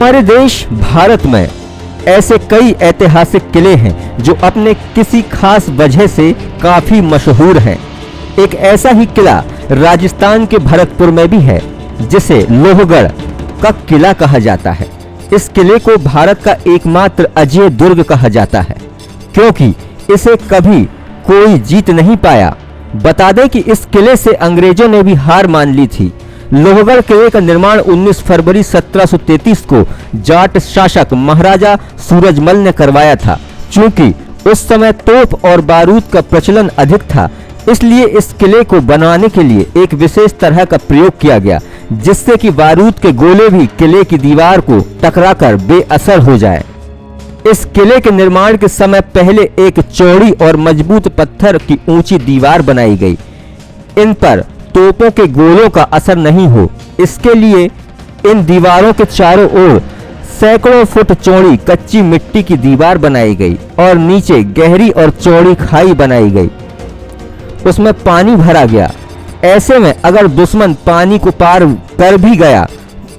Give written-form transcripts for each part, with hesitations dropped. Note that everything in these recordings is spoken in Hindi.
हमारे देश भारत में ऐसे कई ऐतिहासिक किले हैं जो अपने किसी खास वजह से काफी मशहूर हैं। एक ऐसा ही किला राजस्थान के भरतपुर में भी है, जिसे लोहगढ़ का किला कहा जाता है। इस किले को भारत का एकमात्र अजेय दुर्ग कहा जाता है, क्योंकि इसे कभी कोई जीत नहीं पाया। बता दें कि इस किले से अंग्रेजों ने भी हार मान ली थी। लोहगढ़ किले का निर्माण 19 फरवरी 1733 को जाट शासक महाराजा सूरजमल ने करवाया था। चूंकि उस समय तोप और बारूद का प्रचलन अधिक था, इसलिए इस किले को बनाने के लिए एक विशेष तरह का प्रयोग किया गया, जिससे कि बारूद के गोले भी किले की दीवार को टकराकर बेअसर हो जाए। इस किले के निर्माण के समय पहले एक चौड़ी और मजबूत पत्थर की ऊंची दीवार बनाई गई। इन पर तोपों के गोलों का असर नहीं हो, इसके लिए इन दीवारों के चारों ओर सैकड़ों फुट चौड़ी कच्ची मिट्टी की दीवार बनाई गई और नीचे गहरी और चौड़ी खाई बनाई गई। उसमें पानी भरा गया। ऐसे में अगर दुश्मन पानी को पार कर भी गया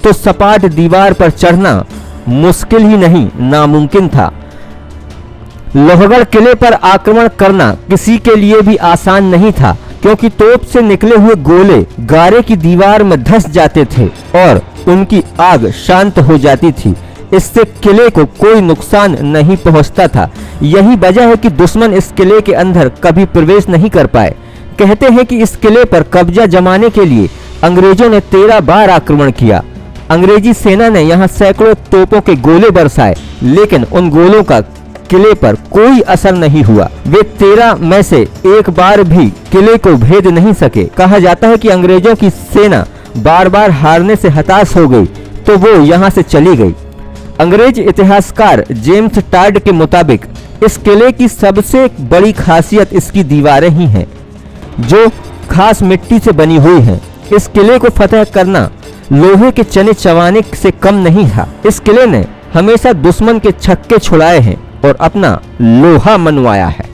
तो सपाट दीवार पर चढ़ना मुश्किल ही नहीं, नामुमकिन था। लोहगढ़ किले पर आक्रमण करना किसी के लिए भी आसान नहीं था, क्योंकि तोप से निकले हुए गोले गारे की दीवार में धंस जाते थे और उनकी आग शांत हो जाती थी। इससे किले को कोई नुकसान नहीं पहुंचता था। यही वजह है कि दुश्मन इस किले के अंदर कभी प्रवेश नहीं कर पाए। कहते हैं कि इस किले पर कब्जा जमाने के लिए अंग्रेजों ने 13 बार आक्रमण किया। अंग्रेजी सेना ने यहाँ सैकड़ों तोपों के गोले बरसाए, लेकिन उन गोलों का किले पर कोई असर नहीं हुआ। वे 13 में से एक बार भी किले को भेद नहीं सके। कहा जाता है कि अंग्रेजों की सेना बार बार हारने से हताश हो गई तो वो यहाँ से चली गई। अंग्रेज इतिहासकार जेम्स टाड के मुताबिक इस किले की सबसे बड़ी खासियत इसकी दीवारें ही हैं, जो खास मिट्टी से बनी हुई हैं। इस किले को फतह करना लोहे के चने चबाने से कम नहीं था। इस किले ने हमेशा दुश्मन के छक्के छुड़ाए हैं और अपना लोहा मनवाया है।